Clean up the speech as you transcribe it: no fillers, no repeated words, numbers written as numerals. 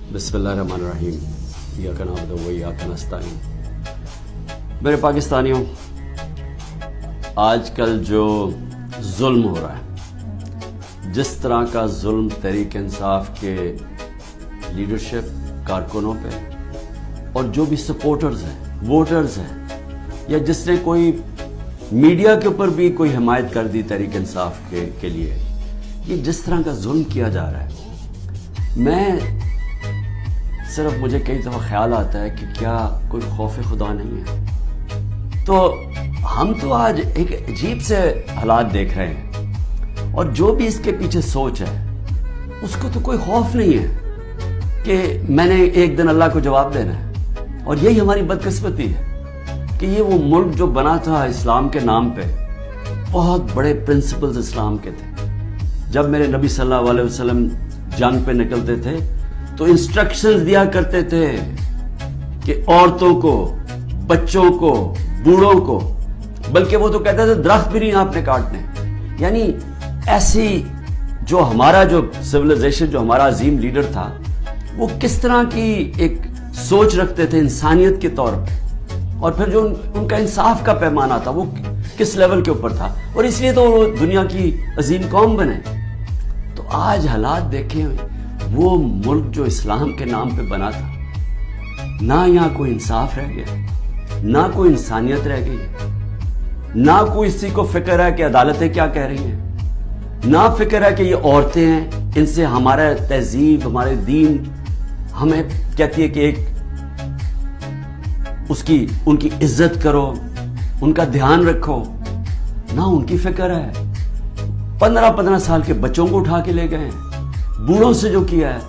बिस्मिल्लाहिर्रहमानिर्रहीम इय्याका नअबुदु व इय्याका नस्तईन। मेरे पाकिस्तानियों, आजकल जो जुल्म हो रहा है, जिस तरह का जुल्म तहरीक इंसाफ के लीडरशिप कारकुनों पे और जो भी सपोर्टर्स हैं, वोटर्स हैं, या जिसने कोई मीडिया के ऊपर भी कोई हिमायत कर दी तहरीक इंसाफ के लिए, ये जिस तरह का जुल्म किया जा रहा है, मैं सिर्फ मुझे कई दफ़ा ख्याल आता है कि क्या कोई खौफ खुदा नहीं है। तो हम तो आज एक अजीब से हालात देख रहे हैं, और जो भी इसके पीछे सोच है उसको तो कोई खौफ नहीं है कि मैंने एक दिन अल्लाह को जवाब देना है। और यही हमारी बदकिस्मती है कि ये वो मुल्क जो बना था इस्लाम के नाम पे, बहुत बड़े प्रिंसिपल्स इस्लाम के थे। जब मेरे नबी सल्लल्लाहु अलैहि वसल्लम जंग पे निकलते थे तो इंस्ट्रक्शंस दिया करते थे कि औरतों को, बच्चों को, बूढ़ों को, बल्कि वो तो कहते थे दरख्त भी नहीं आपने काटने। यानी ऐसी जो हमारा जो सिविलाइजेशन, जो हमारा अजीम लीडर था, वो किस तरह की एक सोच रखते थे इंसानियत के तौर पे, और फिर जो उनका इंसाफ का पैमाना था वो किस लेवल के ऊपर था, और इसलिए तो वो दुनिया की अजीम कौम बने। तो आज हालात देखें, वो मुल्क जो इस्लाम के नाम पे बना था, ना यहाँ कोई इंसाफ रह गया, ना कोई इंसानियत रह गई, ना कोई इसी को फिक्र है कि अदालतें क्या कह रही हैं, ना फिक्र है कि ये औरतें हैं, इनसे हमारा तहजीब, हमारे दीन हमें कहती है कि एक उनकी इज्जत करो, उनका ध्यान रखो, ना उनकी फिक्र है। 15-15 साल के बच्चों को उठा के ले गए, बूढ़ों से जो किया है,